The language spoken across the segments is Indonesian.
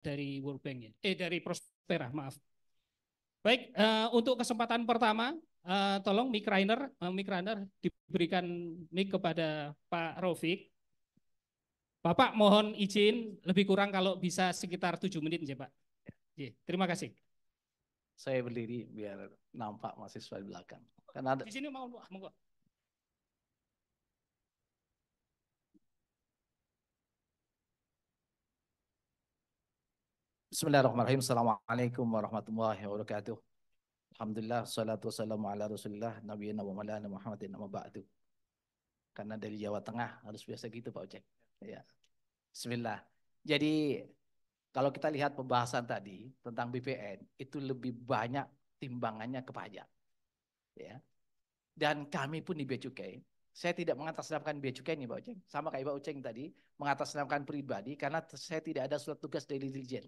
dari World Bank ya. Dari Prospera, maaf. Baik, untuk kesempatan pertama, tolong mic runner diberikan mic kepada Pak Raufik. Bapak mohon izin lebih kurang kalau bisa sekitar 7 menit ya Pak. Terima kasih. Saya berdiri biar nampak mahasiswa di belakang. Karena ada... Di sini mau monggo. Bismillahirrahmanirrahim. Assalamualaikum warahmatullahi wabarakatuh. Alhamdulillah, salatu wassalamu ala rasulillah, nabiyina wa maulana Muhammadin amma ba'du. Karena dari Jawa Tengah harus biasa gitu Pak Ucek. Ya. Bismillah. Jadi kalau kita lihat pembahasan tadi tentang BPN, itu lebih banyak timbangannya ke pajak. Ya. Dan kami pun di Bea Cukai, saya tidak mengatasnamakan Bea Cukai nih Pak Uceng. Sama kayak Pak Uceng tadi, mengatasnamakan pribadi karena saya tidak ada surat tugas dari Dirjen.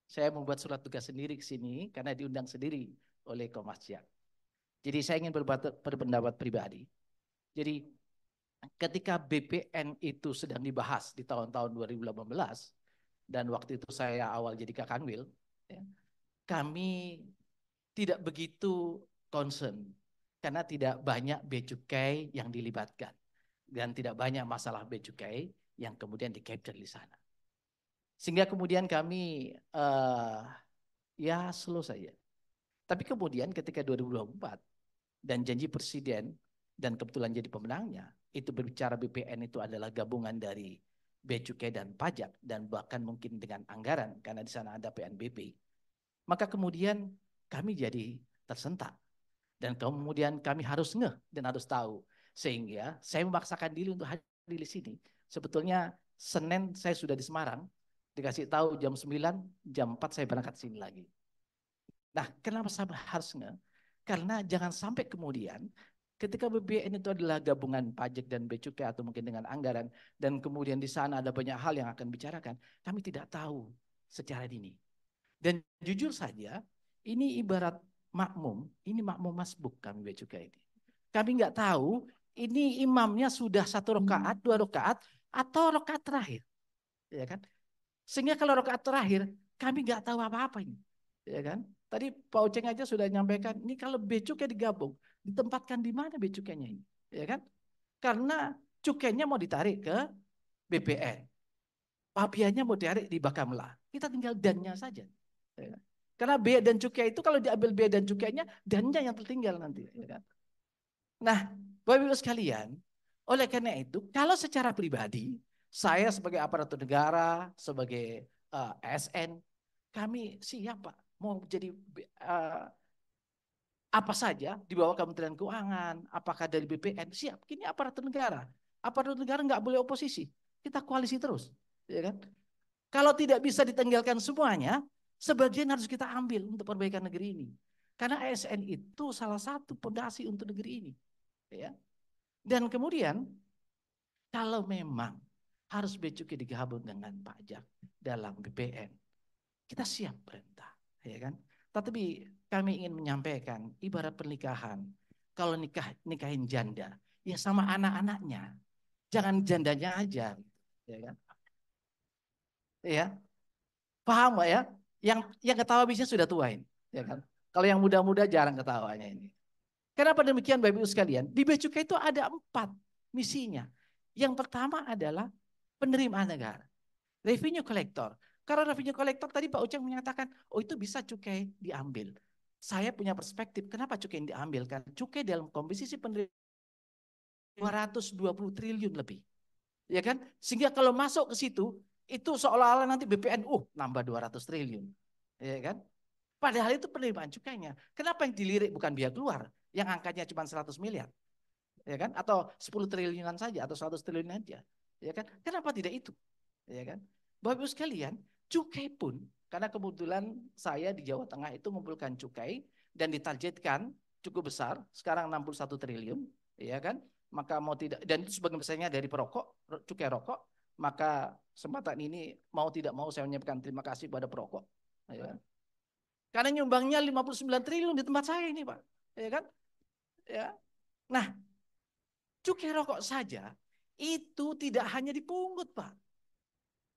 Saya membuat surat tugas sendiri ke sini karena diundang sendiri oleh Komnas-JAK. Jadi saya ingin berpendapat pribadi. Jadi ketika BPN itu sedang dibahas di tahun-tahun 2018 dan waktu itu saya awal jadi Kakanwil, ya, kami tidak begitu concern karena tidak banyak bea cukai yang dilibatkan dan tidak banyak masalah bea cukai yang kemudian di-capture di sana. Sehingga kemudian kami ya slow saja. Tapi kemudian ketika 2024 dan janji presiden dan kebetulan jadi pemenangnya, itu berbicara BPN itu adalah gabungan dari bea cukai dan pajak dan bahkan mungkin dengan anggaran karena di sana ada PNBP. Maka kemudian kami jadi tersentak dan kemudian kami harus ngeh dan harus tahu. Sehingga saya memaksakan diri untuk hadir di sini. Sebetulnya Senin saya sudah di Semarang, dikasih tahu jam 9, jam 4 saya berangkat sini lagi. Nah, kenapa saya harus nge? Karena jangan sampai kemudian ketika BPN itu adalah gabungan pajak dan bea cukai atau mungkin dengan anggaran dan kemudian di sana ada banyak hal yang akan dibicarakan, kami tidak tahu secara dini. Dan jujur saja, ini ibarat makmum, ini makmum masbuk kami bea cukai ini. Kami nggak tahu ini imamnya sudah 1 rakaat, 2 rakaat, atau rakaat terakhir, ya kan? Sehingga kalau rakaat terakhir kami nggak tahu apa-apa ini, ya kan? Tadi Pak Uceng aja sudah nyampaikan, ini kalau bea cukai digabung, ditempatkan di mana bea cukainya ini, ya kan? Karena cukainya mau ditarik ke BPN, papianya mau ditarik di Bakamla, kita tinggal dannya saja. Ya kan? Karena bea dan cukai itu kalau diambil bea dan cukainya, dannya yang tertinggal nanti, ya kan? Nah, Bapak Ibu sekalian, oleh karena itu, kalau secara pribadi, saya sebagai aparatur negara, sebagai ASN, kami siap Pak, mau jadi apa saja di bawah Kementerian Keuangan, apakah dari BPN, siap. Ini aparatur negara. Aparatur negara nggak boleh oposisi. Kita koalisi terus, ya kan? Kalau tidak bisa ditanggalkan semuanya, sebagian harus kita ambil untuk perbaikan negeri ini. Karena ASN itu salah satu fondasi untuk negeri ini, ya. Dan kemudian kalau memang harus bea cukai digabung dengan pajak dalam BPN, kita siap perintah, ya kan? Tapi kami ingin menyampaikan ibarat pernikahan, kalau nikahin janda, ya sama anak-anaknya, jangan jandanya aja, ya kan? Ya, paham Pak ya? Yang ketawa biasanya sudah tuain, ya kan? Kalau yang muda-muda jarang ketawanya ini. Kenapa demikian Bapak Ibu sekalian? Di bea cukai itu ada 4 misinya. Yang pertama adalah penerimaan negara, revenue collector. Karena revenue collector tadi Pak Uceng menyatakan, oh itu bisa cukai diambil. Saya punya perspektif, kenapa cukai diambil? Kan cukai dalam komposisi penerimaan 220 triliun lebih. Ya kan? Sehingga kalau masuk ke situ, itu seolah-olah nanti BPN, nambah 200 triliun. Ya kan? Padahal itu penerimaan cukainya. Kenapa yang dilirik bukan biaya keluar, yang angkanya cuma 100 miliar? Ya kan? Atau 10 triliunan saja atau 100 triliun aja. Ya kan? Kenapa tidak itu? Ya kan? Bapak Ibu sekalian, cukai pun karena kebetulan saya di Jawa Tengah itu mengumpulkan cukai dan ditargetkan cukup besar, sekarang 61 triliun, ya kan? Maka mau tidak, dan itu sebagian besarnya dari perokok, cukai rokok, maka kesempatan ini mau tidak mau saya menyampaikan terima kasih pada perokok, ya kan? Karena nyumbangnya 59 triliun di tempat saya ini, Pak. Ya kan? Ya. Nah, cukai rokok saja itu tidak hanya dipungut, Pak.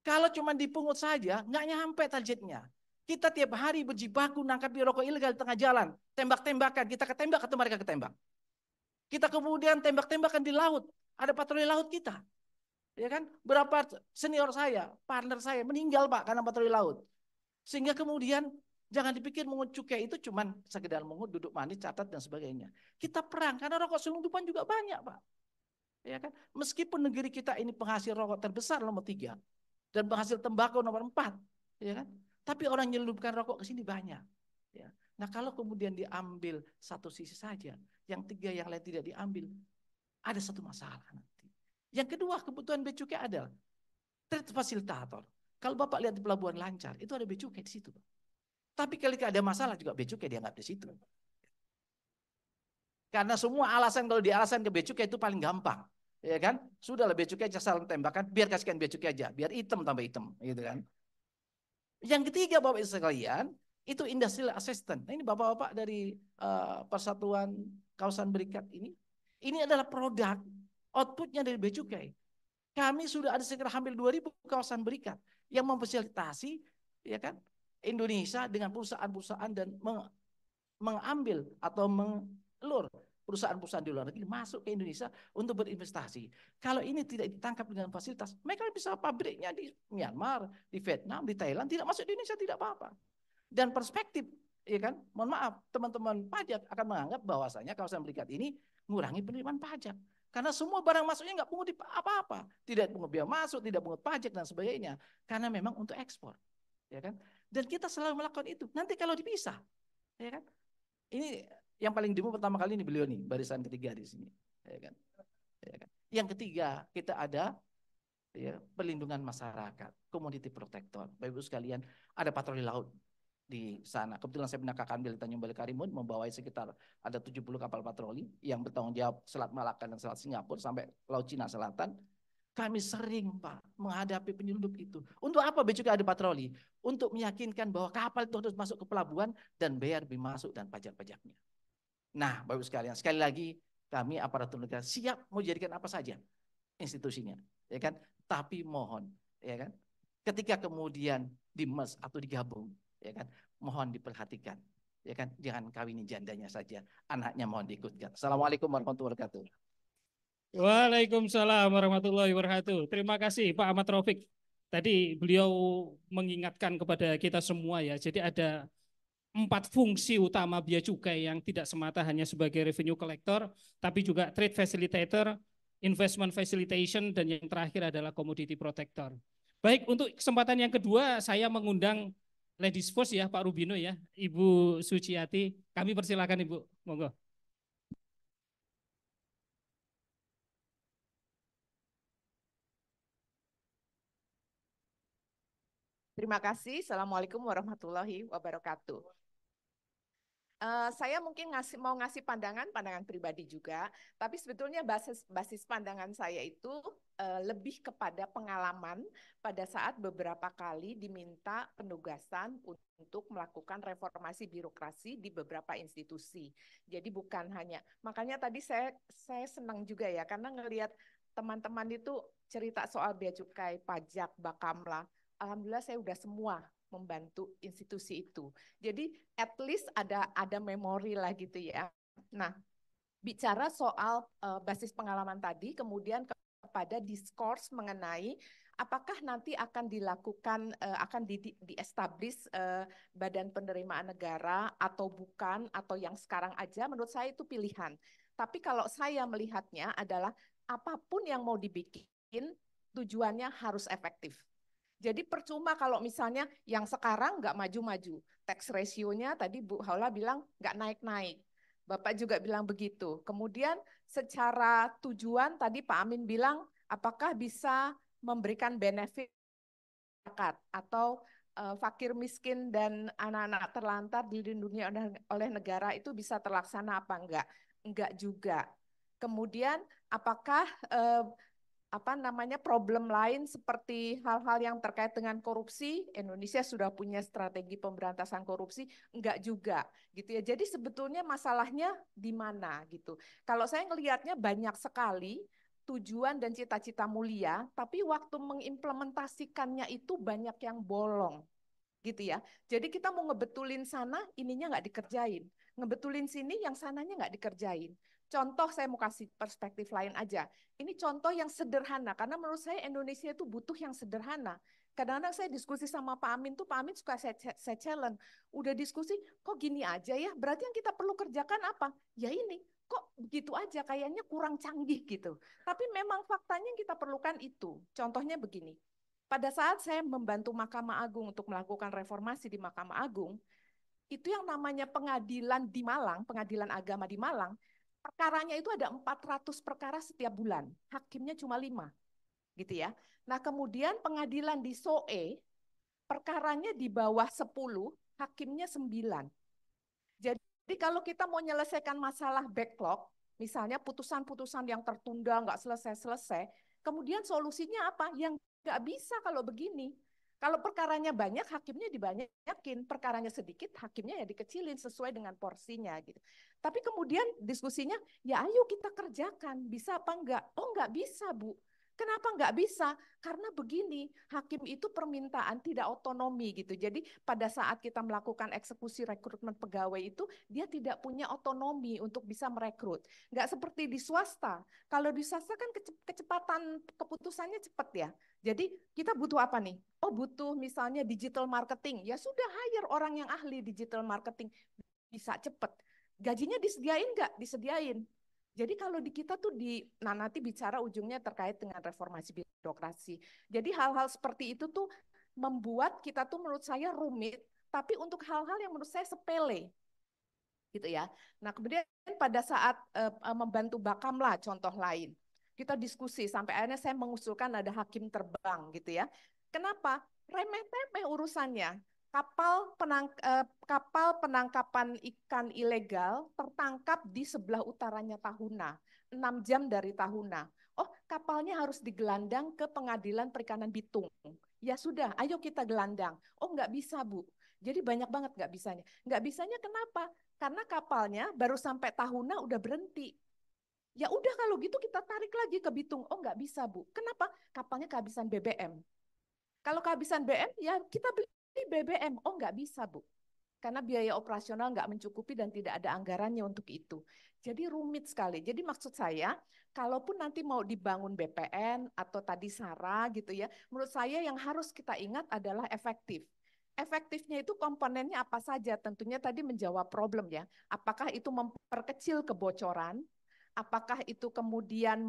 Kalau cuma dipungut saja, nggak nyampe targetnya. Kita tiap hari berjibaku nangkap rokok ilegal di tengah jalan. Tembak-tembakan, kita ketembak atau mereka ketembak. Kita kemudian tembak-tembakan di laut. Ada patroli laut kita. Ya kan? Berapa senior saya, partner saya meninggal Pak karena patroli laut. Sehingga kemudian jangan dipikir mengut cukai itu cuma sekedar mengut, duduk manis, catat dan sebagainya. Kita perang karena rokok selundupan juga banyak Pak. Ya kan? Meskipun negeri kita ini penghasil rokok terbesar nomor 3 dan penghasil tembakau nomor 4, ya kan? Tapi orang nyelundupkan rokok ke sini banyak. Ya. Nah kalau kemudian diambil satu sisi saja, yang 3 yang lain tidak diambil, ada satu masalah nanti. Yang kedua kebutuhan bea cukai adalah trade fasilitator. Kalau Bapak lihat di pelabuhan Lancar, itu ada bea cukai di situ. Tapi ketika ada masalah juga bea cukai dianggap di situ. Karena semua alasan kalau dialasan ke bea cukai itu paling gampang. Ya kan? Sudahlah bea cukai aja saling tembakan, biar kasihkan bea cukai aja, biar hitam tambah hitam, gitu kan. Yang ketiga Bapak Ibu sekalian, itu industrial assistant. Nah, ini Bapak-bapak dari Persatuan Kawasan Berikat ini adalah produk outputnya dari bea cukai. Kami sudah ada sekitar hampir 2.000 kawasan berikat yang memfasilitasi, ya kan, Indonesia dengan perusahaan-perusahaan dan mengambil atau mengelur perusahaan-perusahaan di luar negeri masuk ke Indonesia untuk berinvestasi. Kalau ini tidak ditangkap dengan fasilitas, mereka bisa pabriknya di Myanmar, di Vietnam, di Thailand, tidak masuk di Indonesia tidak apa-apa. Dan perspektif, ya kan, mohon maaf, teman-teman pajak akan menganggap bahwasanya kawasan berikat ini mengurangi penerimaan pajak. Karena semua barang masuknya nggak pungut apa-apa, tidak pungut biaya masuk, tidak pungut pajak dan sebagainya, karena memang untuk ekspor, ya kan. Dan kita selalu melakukan itu. Nanti kalau dipisah, ya kan, ini yang paling demo pertama kali ini beliau nih, barisan ketiga di sini, ya kan. Ya kan? Yang ketiga kita ada ya, perlindungan masyarakat, community protector. Bapak Ibu sekalian, ada patroli laut di sana. Kebetulan saya pernah ambil Tanjung Balai Karimun, membawa sekitar ada 70 kapal patroli yang bertanggung jawab Selat Malaka dan Selat Singapura sampai Laut Cina Selatan. Kami sering Pak menghadapi penyelundup itu. Untuk apa bea cukai ada patroli? Untuk meyakinkan bahwa kapal itu harus masuk ke pelabuhan dan bayar bea masuk dan pajak-pajaknya. Nah, Bapak Ibu sekalian, sekali lagi kami aparatur negara siap mau jadikan apa saja institusinya, ya kan? Tapi mohon, ya kan? Ketika kemudian dimes atau digabung, ya kan? Mohon diperhatikan, ya kan? Jangan kawini jandanya saja, anaknya mohon diikutkan. Assalamualaikum warahmatullahi wabarakatuh. Waalaikumsalam warahmatullahi wabarakatuh. Terima kasih Pak Ahmad Raufik. Tadi beliau mengingatkan kepada kita semua ya. Jadi ada 4 fungsi utama bea cukai yang tidak semata hanya sebagai revenue collector, tapi juga trade facilitator, investment facilitation, dan yang terakhir adalah commodity protector. Baik, untuk kesempatan yang kedua saya mengundang Ladies First ya Pak Rubino ya, Ibu Suciati. Kami persilakan Ibu, monggo. Terima kasih. Assalamualaikum warahmatullahi wabarakatuh. Saya mungkin mau ngasih pandangan pribadi juga, tapi sebetulnya basis pandangan saya itu lebih kepada pengalaman pada saat beberapa kali diminta penugasan untuk melakukan reformasi birokrasi di beberapa institusi. Jadi bukan hanya, makanya tadi saya senang juga ya, karena ngelihat teman-teman itu cerita soal bea cukai, pajak, Bakamla. Alhamdulillah saya udah semua membantu institusi itu. Jadi at least ada memori lah gitu ya. Nah, bicara soal basis pengalaman tadi, kemudian kepada diskurs mengenai apakah nanti akan dilakukan, akan di-establish badan penerimaan negara atau bukan, atau yang sekarang aja, menurut saya itu pilihan. Tapi kalau saya melihatnya adalah apapun yang mau dibikin, tujuannya harus efektif. Jadi percuma kalau misalnya yang sekarang nggak maju-maju. Tax ratio-nya tadi Bu Haula bilang nggak naik-naik. Bapak juga bilang begitu. Kemudian secara tujuan tadi Pak Amin bilang apakah bisa memberikan benefit atau fakir miskin dan anak-anak terlantar dilindungi oleh negara itu bisa terlaksana apa enggak? Enggak juga. Kemudian apakah problem lain seperti hal-hal yang terkait dengan korupsi, Indonesia sudah punya strategi pemberantasan korupsi, enggak juga gitu ya. Jadi sebetulnya masalahnya di mana gitu. Kalau saya ngelihatnya banyak sekali tujuan dan cita-cita mulia, tapi waktu mengimplementasikannya itu banyak yang bolong, gitu ya. Jadi kita mau ngebetulin sana, ininya nggak dikerjain. Ngebetulin sini, yang sananya nggak dikerjain. Contoh saya mau kasih perspektif lain aja. Ini contoh yang sederhana, karena menurut saya Indonesia itu butuh yang sederhana. Kadang-kadang saya diskusi sama Pak Amin tuh, Pak Amin suka saya challenge. Udah diskusi, kok gini aja ya? Berarti yang kita perlu kerjakan apa? Ya ini, kok begitu aja, kayaknya kurang canggih gitu. Tapi memang faktanya yang kita perlukan itu. Contohnya begini, pada saat saya membantu Mahkamah Agung untuk melakukan reformasi di Mahkamah Agung, itu yang namanya pengadilan di Malang, pengadilan agama di Malang, perkaranya itu ada 400 perkara setiap bulan. Hakimnya cuma 5, gitu ya. Nah, kemudian pengadilan di Soe, perkaranya di bawah 10, hakimnya 9. Jadi kalau kita mau menyelesaikan masalah backlog, misalnya putusan-putusan yang tertunda, nggak selesai-selesai, kemudian solusinya apa? Yang nggak bisa kalau begini. Kalau perkaranya banyak, hakimnya dibanyakin. Perkaranya sedikit, hakimnya ya dikecilin sesuai dengan porsinya. Gitu. Tapi kemudian diskusinya, ya ayo kita kerjakan. Bisa apa enggak? Oh enggak bisa, Bu. Kenapa nggak bisa? Karena begini, hakim itu permintaan tidak otonomi gitu. Jadi pada saat kita melakukan eksekusi rekrutmen pegawai itu, dia tidak punya otonomi untuk bisa merekrut. Nggak seperti di swasta. Kalau di swasta kan kecepatan keputusannya cepat ya. Jadi kita butuh apa nih? Oh butuh misalnya digital marketing. Ya sudah hire orang yang ahli digital marketing. Bisa cepat. Gajinya disediain nggak? Disediain. Jadi kalau di kita tuh nah nanti bicara ujungnya terkait dengan reformasi birokrasi. Jadi hal-hal seperti itu tuh membuat kita tuh menurut saya rumit, tapi untuk hal-hal yang menurut saya sepele, gitu ya. Nah kemudian pada saat membantu Bakamla contoh lain, kita diskusi sampai akhirnya saya mengusulkan ada hakim terbang, gitu ya. Kenapa? Remeh-temeh urusannya. Kapal penangkapan ikan ilegal tertangkap di sebelah utaranya Tahuna, 6 jam dari Tahuna. Oh, kapalnya harus digelandang ke Pengadilan Perikanan Bitung. Ya sudah, ayo kita gelandang. Oh, nggak bisa, Bu. Jadi banyak banget nggak bisanya. Nggak bisanya kenapa? Karena kapalnya baru sampai Tahuna udah berhenti. Ya udah kalau gitu kita tarik lagi ke Bitung. Oh, nggak bisa, Bu. Kenapa? Kapalnya kehabisan BBM. Kalau kehabisan BBM, ya kita beli BBM. Oh, nggak bisa, Bu. Karena biaya operasional nggak mencukupi dan tidak ada anggarannya untuk itu. Jadi rumit sekali. Jadi maksud saya, kalaupun nanti mau dibangun BPN atau tadi SARA gitu ya, menurut saya yang harus kita ingat adalah efektif. Efektifnya itu komponennya apa saja? Tentunya tadi menjawab problem ya. Apakah itu memperkecil kebocoran? Apakah itu kemudian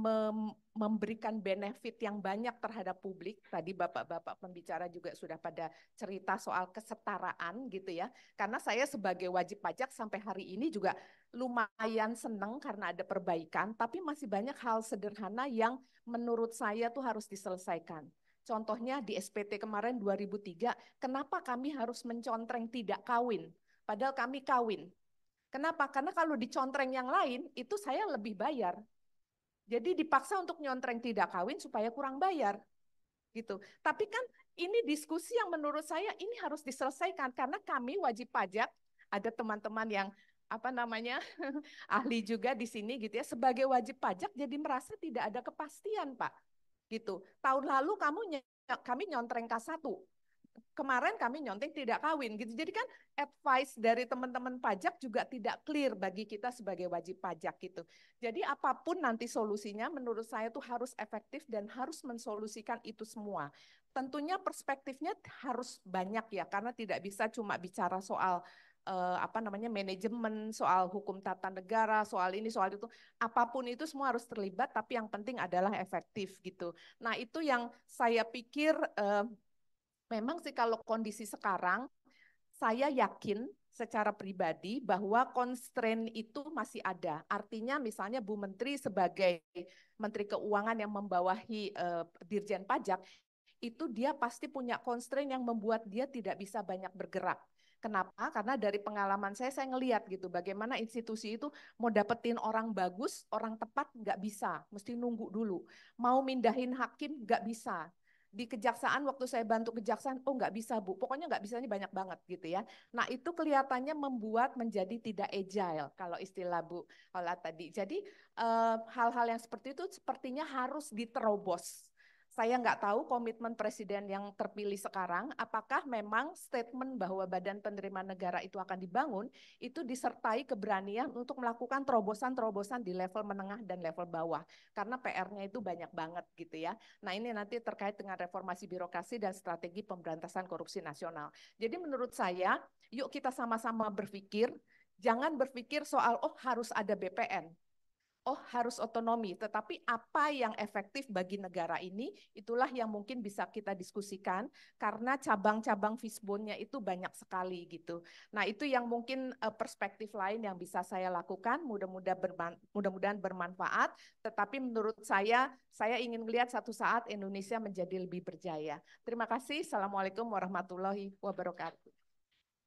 memberikan benefit yang banyak terhadap publik? Tadi bapak-bapak pembicara juga sudah pada cerita soal kesetaraan gitu ya. Karena saya sebagai wajib pajak sampai hari ini juga lumayan senang karena ada perbaikan, tapi masih banyak hal sederhana yang menurut saya tuh harus diselesaikan. Contohnya di SPT kemarin 2003, kenapa kami harus mencontreng tidak kawin? Padahal kami kawin. Kenapa? Karena kalau dicontreng yang lain, itu saya lebih bayar. Jadi dipaksa untuk nyontreng tidak kawin supaya kurang bayar. Gitu. Tapi kan ini diskusi yang menurut saya ini harus diselesaikan karena kami wajib pajak, ada teman-teman yang ahli juga di sini gitu ya, sebagai wajib pajak jadi merasa tidak ada kepastian, Pak. Gitu. Tahun lalu kami nyontreng K1. Kemarin kami nyontek tidak kawin gitu. Jadi kan advice dari teman-teman pajak juga tidak clear bagi kita sebagai wajib pajak gitu. Jadi apapun nanti solusinya menurut saya tuh harus efektif dan harus mensolusikan itu semua. Tentunya perspektifnya harus banyak ya karena tidak bisa cuma bicara soal manajemen, soal hukum tata negara, soal ini, soal itu. Apapun itu semua harus terlibat tapi yang penting adalah efektif gitu. Nah, itu yang saya pikir memang sih kalau kondisi sekarang, saya yakin secara pribadi bahwa constraint itu masih ada. Artinya misalnya Bu Menteri sebagai Menteri Keuangan yang membawahi Dirjen Pajak, itu dia pasti punya constraint yang membuat dia tidak bisa banyak bergerak. Kenapa? Karena dari pengalaman saya ngelihat gitu, bagaimana institusi itu mau dapetin orang bagus, orang tepat nggak bisa, mesti nunggu dulu. Mau mindahin hakim nggak bisa. Di kejaksaan, waktu saya bantu kejaksaan, oh nggak bisa Bu, pokoknya nggak bisanya banyak banget gitu ya. Nah itu kelihatannya membuat menjadi tidak agile kalau istilah Bu Ola tadi. Jadi hal-hal yang seperti itu sepertinya harus diterobos. Saya nggak tahu komitmen presiden yang terpilih sekarang, apakah memang statement bahwa badan penerimaan negara itu akan dibangun, itu disertai keberanian untuk melakukan terobosan-terobosan di level menengah dan level bawah. Karena PR-nya itu banyak banget gitu ya. Nah ini nanti terkait dengan reformasi birokrasi dan strategi pemberantasan korupsi nasional. Jadi menurut saya, yuk kita sama-sama berpikir, jangan berpikir soal, oh harus ada BPN. Oh harus otonomi, tetapi apa yang efektif bagi negara ini, itulah yang mungkin bisa kita diskusikan, karena cabang-cabang fishbone-nya itu banyak sekali gitu. Nah itu yang mungkin perspektif lain yang bisa saya lakukan, mudah-mudahan bermanfaat, tetapi menurut saya ingin melihat satu saat Indonesia menjadi lebih berjaya. Terima kasih, Assalamualaikum warahmatullahi wabarakatuh.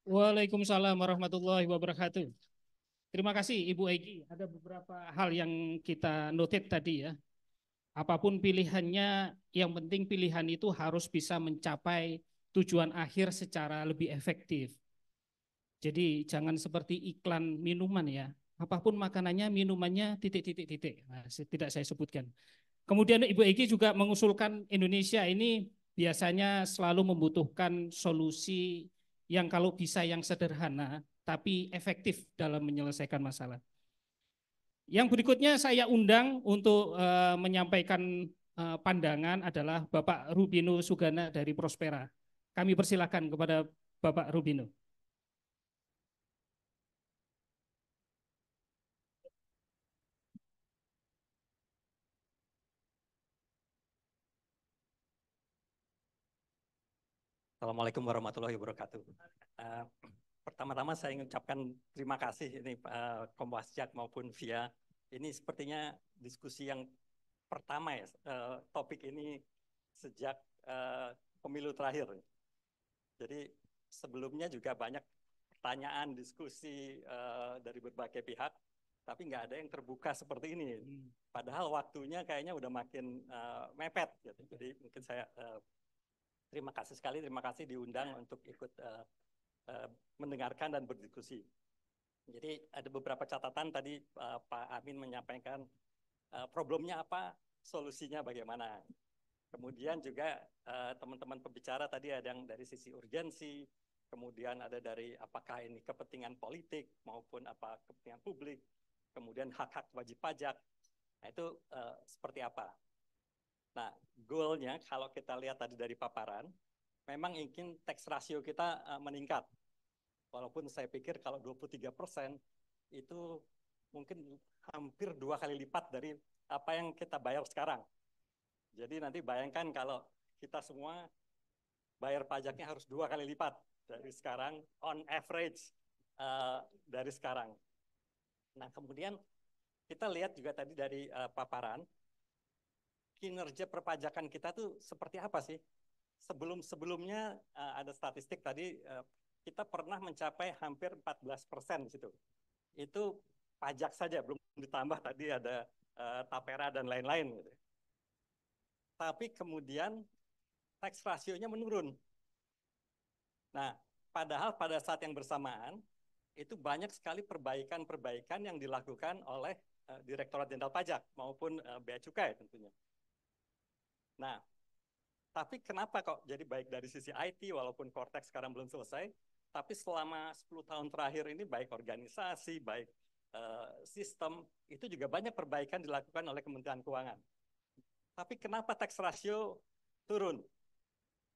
Waalaikumsalam warahmatullahi wabarakatuh. Terima kasih Ibu Egi. Ada beberapa hal yang kita noted tadi ya. Apapun pilihannya, yang penting pilihan itu harus bisa mencapai tujuan akhir secara lebih efektif. Jadi jangan seperti iklan minuman ya. Apapun makanannya, minumannya titik-titik-titik. Nah, tidak saya sebutkan. Kemudian Ibu Egi juga mengusulkan Indonesia ini biasanya selalu membutuhkan solusi yang kalau bisa yang sederhana, tapi efektif dalam menyelesaikan masalah. Yang berikutnya saya undang untuk menyampaikan pandangan adalah Bapak Rubino Sugana dari Prospera. Kami persilakan kepada Bapak Rubino. Assalamualaikum warahmatullahi wabarakatuh. Pertama-tama saya ingin ucapkan terima kasih ini Kompasjak maupun VIA. Ini sepertinya diskusi yang pertama ya, topik ini sejak pemilu terakhir. Jadi sebelumnya juga banyak pertanyaan, diskusi dari berbagai pihak, tapi nggak ada yang terbuka seperti ini. Padahal waktunya kayaknya udah makin mepet. Gitu. Jadi mungkin saya terima kasih sekali, terima kasih diundang untuk ikut mendengarkan dan berdiskusi. Jadi ada beberapa catatan tadi Pak Amin menyampaikan problemnya apa, solusinya bagaimana. Kemudian juga teman-teman pembicara tadi ada yang dari sisi urgensi, kemudian ada dari apakah ini kepentingan politik maupun apa kepentingan publik, kemudian hak-hak wajib pajak. Nah itu seperti apa? Nah, goalnya kalau kita lihat tadi dari paparan, memang ingin tax ratio kita meningkat. Walaupun saya pikir kalau 23% itu mungkin hampir 2 kali lipat dari apa yang kita bayar sekarang. Jadi nanti bayangkan kalau kita semua bayar pajaknya harus 2 kali lipat dari sekarang, on average dari sekarang. Nah, kemudian kita lihat juga tadi dari paparan, kinerja perpajakan kita tuh seperti apa sih? Sebelumnya ada statistik tadi kita pernah mencapai hampir 14% di situ. Itu pajak saja, belum ditambah tadi ada tapera dan lain-lain. Gitu. Tapi kemudian tax rasionya menurun. Nah, padahal pada saat yang bersamaan itu banyak sekali perbaikan-perbaikan yang dilakukan oleh Direktorat Jenderal Pajak maupun Bea Cukai tentunya. Nah, tapi kenapa kok jadi baik dari sisi IT walaupun Cortex sekarang belum selesai, tapi selama 10 tahun terakhir ini baik organisasi, baik sistem, itu juga banyak perbaikan dilakukan oleh Kementerian Keuangan. Tapi kenapa tax ratio turun?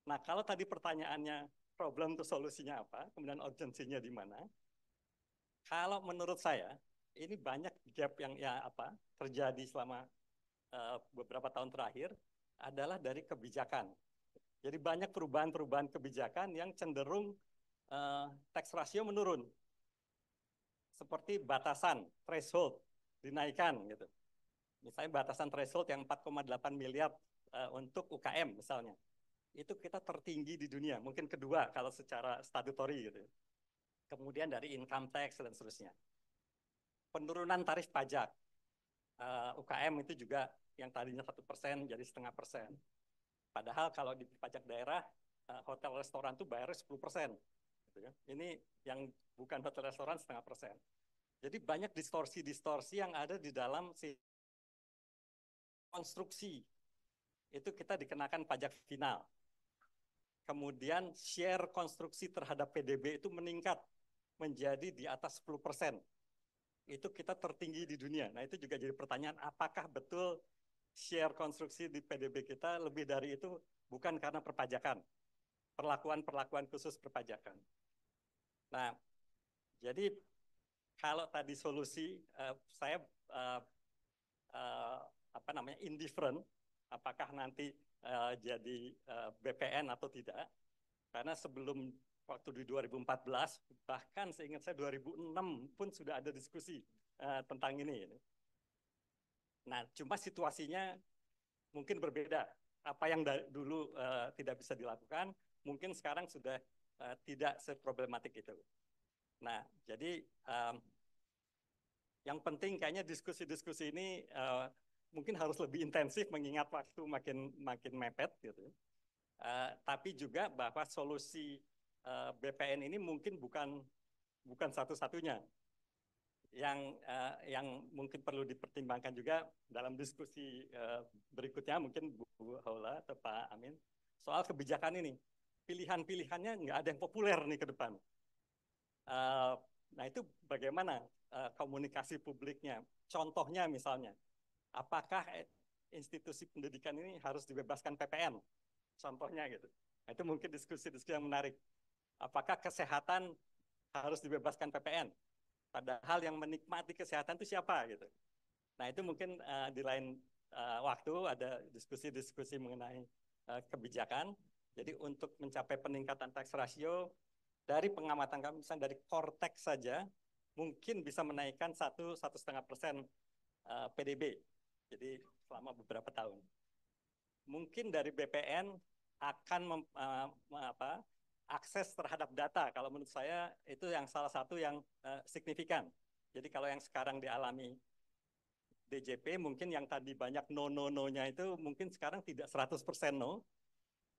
Nah, kalau tadi pertanyaannya problem itu solusinya apa, kemudian urgensinya di mana? Kalau menurut saya, ini banyak gap yang terjadi selama beberapa tahun terakhir, adalah dari kebijakan. Jadi banyak perubahan-perubahan kebijakan yang cenderung tax ratio menurun. Seperti batasan, threshold, dinaikkan gitu. Misalnya batasan threshold yang 4,8 miliar untuk UKM misalnya. Itu kita tertinggi di dunia, mungkin kedua kalau secara statutory gitu. Kemudian dari income tax dan seterusnya. Penurunan tarif pajak. UKM itu juga yang tadinya 1% jadi 0,5%. Padahal kalau di pajak daerah, hotel restoran tuh bayarnya 10%. Gitu kan. Ini yang bukan hotel restoran 0,5%. Jadi banyak distorsi-distorsi yang ada di dalam si konstruksi. Itu kita dikenakan pajak final. Kemudian share konstruksi terhadap PDB itu meningkat menjadi di atas 10%. Itu kita tertinggi di dunia. Nah itu juga jadi pertanyaan, apakah betul share konstruksi di PDB kita lebih dari itu bukan karena perpajakan, perlakuan khusus perpajakan. Nah, jadi kalau tadi solusi saya indifferent, apakah nanti jadi BPN atau tidak, karena sebelum waktu di 2014, bahkan seingat saya 2006 pun sudah ada diskusi tentang ini. Nah, cuma situasinya mungkin berbeda. Apa yang dulu tidak bisa dilakukan, mungkin sekarang sudah tidak seproblematik itu. Nah, jadi yang penting kayaknya diskusi-diskusi ini mungkin harus lebih intensif mengingat waktu makin mepet gitu. Tapi juga bahwa solusi BPN ini mungkin bukan satu-satunya. Yang mungkin perlu dipertimbangkan juga dalam diskusi berikutnya mungkin Bu Haula atau Pak Amin soal kebijakan ini. Pilihan-pilihannya nggak ada yang populer nih ke depan. Nah itu bagaimana komunikasi publiknya? Contohnya misalnya, apakah institusi pendidikan ini harus dibebaskan PPN? Contohnya gitu. Nah, itu mungkin diskusi-diskusi yang menarik. Apakah kesehatan harus dibebaskan PPN? Padahal yang menikmati kesehatan itu siapa gitu. Nah itu mungkin di lain waktu ada diskusi-diskusi mengenai kebijakan. Jadi untuk mencapai peningkatan tax ratio dari pengamatan kami misalnya dari core tax saja mungkin bisa menaikkan 1,5% PDB. Jadi selama beberapa tahun. Mungkin dari BPN akan akses terhadap data. Kalau menurut saya itu yang salah satu yang signifikan. Jadi kalau yang sekarang dialami DJP mungkin yang tadi banyak no-no-no-nya itu mungkin sekarang tidak 100% no,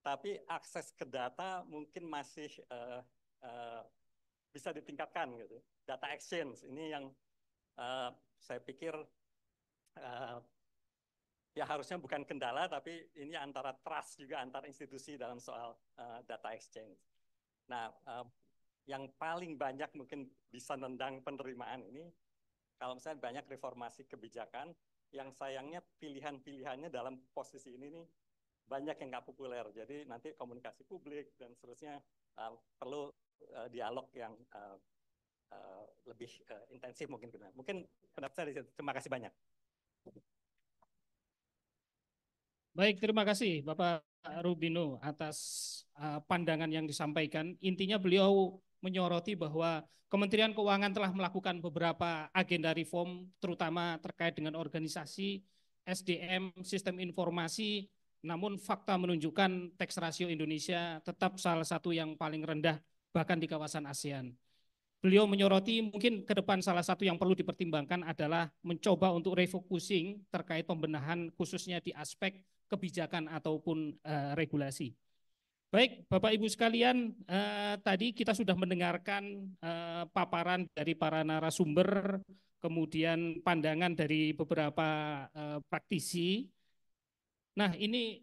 tapi akses ke data mungkin masih bisa ditingkatkan gitu. Data exchange ini yang saya pikir ya harusnya bukan kendala, tapi ini antara trust juga antar institusi dalam soal data exchange. Nah, yang paling banyak mungkin bisa nendang penerimaan ini, kalau misalnya banyak reformasi kebijakan, yang sayangnya pilihan-pilihannya dalam posisi ini nih banyak yang nggak populer. Jadi nanti komunikasi publik dan seterusnya perlu dialog yang lebih intensif mungkin. Mungkin pendapat saya di situ. Terima kasih banyak. Baik, terima kasih Bapak Rubino atas pandangan yang disampaikan. Intinya beliau menyoroti bahwa Kementerian Keuangan telah melakukan beberapa agenda reform, terutama terkait dengan organisasi, SDM, sistem informasi, namun fakta menunjukkan tax ratio Indonesia tetap salah satu yang paling rendah bahkan di kawasan ASEAN. Beliau menyoroti mungkin ke depan salah satu yang perlu dipertimbangkan adalah mencoba untuk refocusing terkait pembenahan khususnya di aspek kebijakan ataupun regulasi. Baik, Bapak Ibu sekalian, tadi kita sudah mendengarkan paparan dari para narasumber, kemudian pandangan dari beberapa praktisi. Nah, ini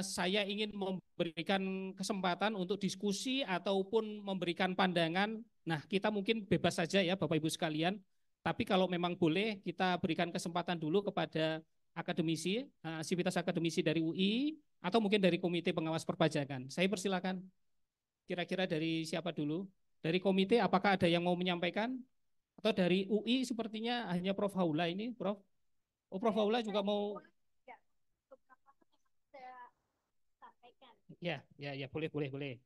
saya ingin memberikan kesempatan untuk diskusi ataupun memberikan pandangan. Nah, kita mungkin bebas saja ya Bapak Ibu sekalian. Tapi kalau memang boleh, kita berikan kesempatan dulu kepada akademisi, sivitas akademisi dari UI, atau mungkin dari Komite Pengawas Perpajakan. Saya persilakan. Kira-kira dari siapa dulu? Dari komite, apakah ada yang mau menyampaikan? Atau dari UI sepertinya hanya Prof. Haula ini, Prof. Oh, Prof. Haula juga mau. Ya, boleh. Baik.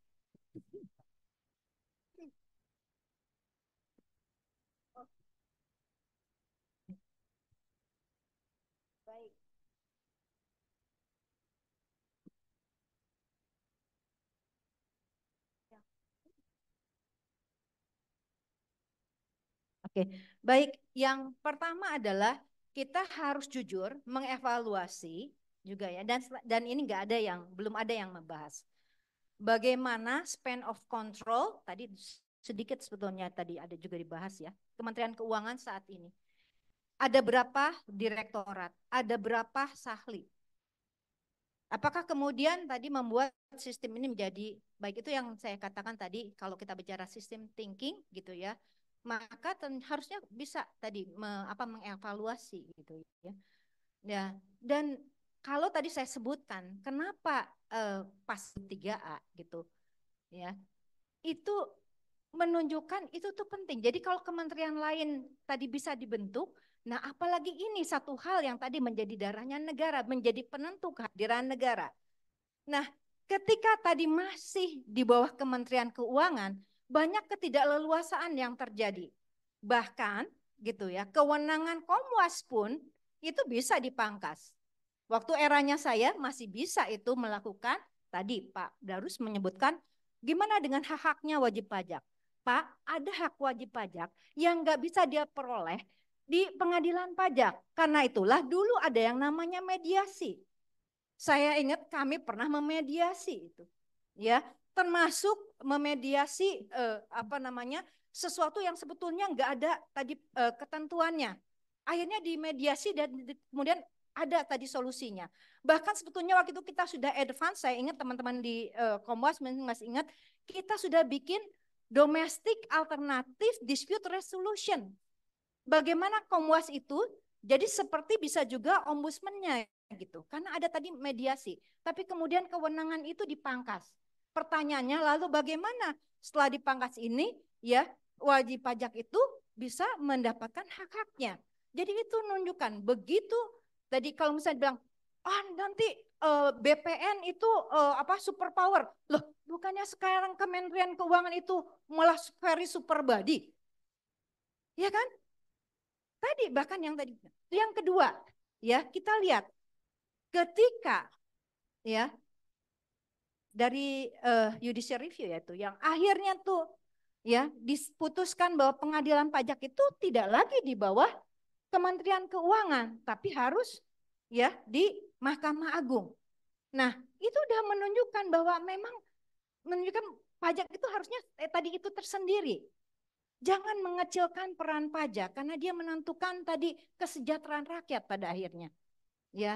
Oke, baik. Yang pertama adalah kita harus jujur mengevaluasi juga ya. Dan ini belum ada yang membahas. Bagaimana span of control, tadi sedikit sebetulnya tadi ada juga dibahas ya. Kementerian Keuangan saat ini. Ada berapa direktorat, ada berapa sahli. Apakah kemudian tadi membuat sistem ini menjadi, baik itu yang saya katakan tadi, kalau kita bicara sistem thinking gitu ya, maka harusnya bisa tadi mengevaluasi gitu ya. Ya, dan kalau tadi saya sebutkan, kenapa pas 3A gitu ya, itu menunjukkan itu tuh penting. Jadi kalau kementerian lain tadi bisa dibentuk, nah apalagi ini satu hal yang tadi menjadi darahnya negara, menjadi penentu kehadiran negara. Nah ketika tadi masih di bawah Kementerian Keuangan, banyak ketidakleluasaan yang terjadi. Bahkan gitu ya, kewenangan Komwas pun itu bisa dipangkas. Waktu eranya saya masih bisa itu melakukan, tadi Pak Darus menyebutkan, gimana dengan hak-haknya wajib pajak? Pak, ada hak wajib pajak yang nggak bisa dia peroleh di pengadilan pajak. Karena itulah dulu ada yang namanya mediasi. Saya ingat kami pernah memediasi itu, ya, termasuk memediasi sesuatu yang sebetulnya nggak ada tadi ketentuannya. Akhirnya dimediasi dan kemudian ada tadi solusinya. Bahkan sebetulnya waktu itu kita sudah advance, saya ingat teman-teman di Komwas masih ingat, kita sudah bikin domestic alternative dispute resolution. Bagaimana Komwas itu jadi seperti bisa juga ombudsman-nya gitu. Karena ada tadi mediasi, tapi kemudian kewenangan itu dipangkas. Pertanyaannya lalu bagaimana setelah dipangkas ini ya wajib pajak itu bisa mendapatkan hak-haknya. Jadi itu menunjukkan begitu tadi kalau misalnya bilang nanti BPN itu super power. Loh, bukannya sekarang Kementerian Keuangan itu malah very super body. Ya kan? Tadi bahkan yang tadi. Yang kedua, ya, kita lihat ketika ya dari judicial review yaitu yang akhirnya tuh ya diputuskan bahwa pengadilan pajak itu tidak lagi di bawah Kementerian Keuangan, tapi harus ya di Mahkamah Agung. Nah, itu sudah menunjukkan bahwa memang menunjukkan pajak itu harusnya tadi itu tersendiri. Jangan mengecilkan peran pajak karena dia menentukan tadi kesejahteraan rakyat pada akhirnya. Ya.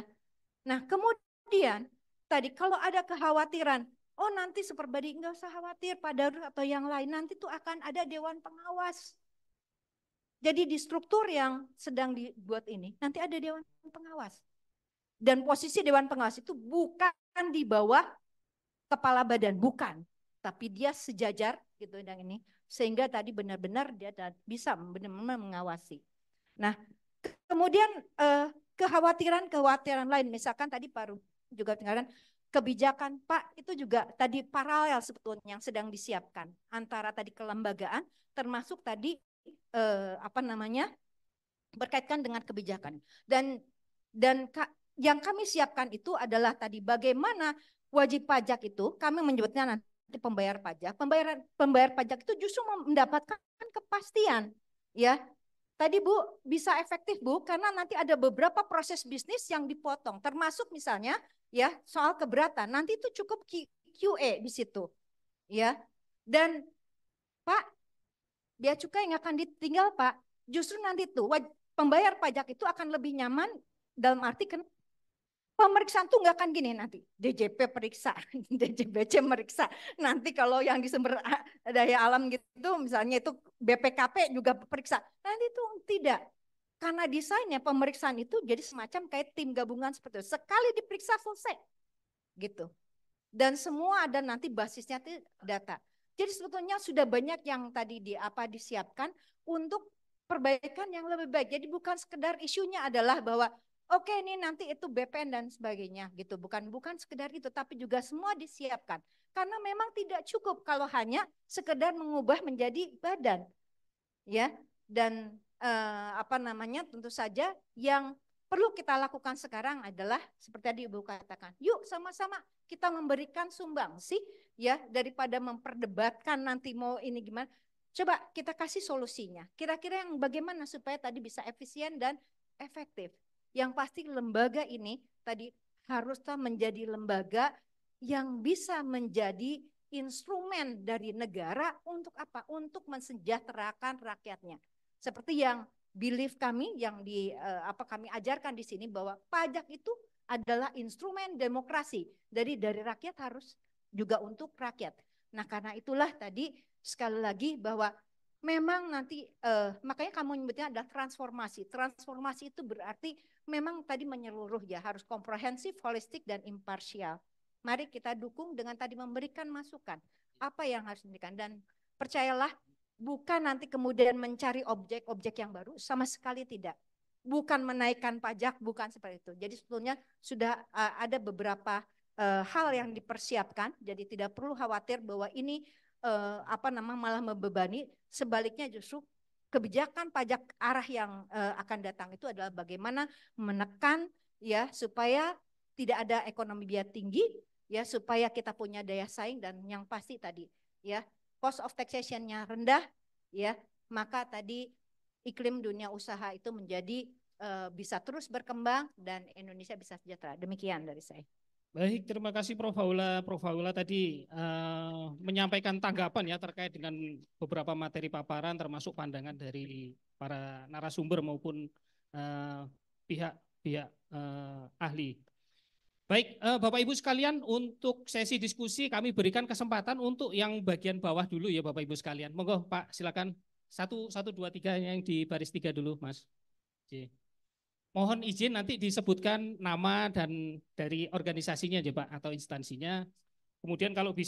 Nah, kemudian tadi kalau ada kekhawatiran, oh nanti super body enggak usah khawatir Pak Darus atau yang lain, nanti tuh akan ada dewan pengawas. Jadi di struktur yang sedang dibuat ini, nanti ada dewan pengawas. Dan posisi dewan pengawas itu bukan di bawah kepala badan, bukan. Tapi dia sejajar gitu yang ini. Sehingga tadi benar-benar dia bisa benar-benar mengawasi. Nah, kemudian kekhawatiran lain, misalkan tadi Pak juga tinggalkan, kebijakan Pak itu juga tadi paralel sebetulnya yang sedang disiapkan. Antara tadi kelembagaan, termasuk tadi berkaitan dengan kebijakan dan yang kami siapkan itu adalah tadi bagaimana wajib pajak itu kami menyebutnya nanti pembayar pajak itu justru mendapatkan kepastian ya tadi Bu bisa efektif Bu karena nanti ada beberapa proses bisnis yang dipotong termasuk misalnya ya soal keberatan nanti itu cukup QA di situ ya dan Pak Bea Cukai yang akan ditinggal Pak, justru nanti tuh pembayar pajak itu akan lebih nyaman dalam arti pemeriksaan tuh nggak akan gini nanti DJP periksa, DJBC meriksa. Nanti kalau yang di sumber daya alam gitu, misalnya itu BPKP juga periksa. Nanti itu tidak, karena desainnya pemeriksaan itu jadi semacam kayak tim gabungan seperti itu. Sekali diperiksa selesai, gitu. Dan semua ada nanti basisnya itu data. Jadi sebetulnya sudah banyak yang tadi disiapkan untuk perbaikan yang lebih baik. Jadi bukan sekedar isunya adalah bahwa oke ini nanti itu BPN dan sebagainya gitu. Bukan sekedar itu tapi juga semua disiapkan. Karena memang tidak cukup kalau hanya sekedar mengubah menjadi badan. Ya. Dan tentu saja yang perlu kita lakukan sekarang adalah seperti tadi Ibu katakan, yuk sama-sama kita memberikan sumbangsi ya daripada memperdebatkan nanti mau ini gimana. Coba kita kasih solusinya. Kira-kira yang bagaimana supaya tadi bisa efisien dan efektif. Yang pasti lembaga ini tadi haruslah menjadi lembaga yang bisa menjadi instrumen dari negara untuk apa? Untuk mensejahterakan rakyatnya. Seperti yang belief kami yang kami ajarkan di sini bahwa pajak itu adalah instrumen demokrasi. Dari rakyat harus juga untuk rakyat. Nah, karena itulah tadi sekali lagi bahwa memang nanti makanya kamu menyebutnya adalah transformasi. Transformasi itu berarti memang tadi menyeluruh ya, harus komprehensif, holistik dan imparsial. Mari kita dukung dengan tadi memberikan masukan apa yang harus diberikan, dan percayalah bukan nanti kemudian mencari objek-objek yang baru, sama sekali tidak. Bukan menaikkan pajak, bukan seperti itu. Jadi sebetulnya sudah ada beberapa hal yang dipersiapkan, jadi tidak perlu khawatir bahwa ini malah membebani. Sebaliknya justru kebijakan pajak arah yang akan datang itu adalah bagaimana menekan ya supaya tidak ada ekonomi biaya tinggi, ya supaya kita punya daya saing, dan yang pasti tadi ya cost of taxation-nya rendah, ya maka tadi iklim dunia usaha itu menjadi bisa terus berkembang dan Indonesia bisa sejahtera. Demikian dari saya. Baik, terima kasih Prof. Haula. Prof. Haula tadi menyampaikan tanggapan ya terkait dengan beberapa materi paparan termasuk pandangan dari para narasumber maupun pihak ahli. Baik, Bapak Ibu sekalian, untuk sesi diskusi kami berikan kesempatan untuk yang bagian bawah dulu ya Bapak Ibu sekalian. Monggo Pak, silakan. 1, 2, 3 yang di baris 3 dulu Mas. Oke. Mohon izin nanti disebutkan nama dan dari organisasinya ya Pak atau instansinya. Kemudian kalau bisa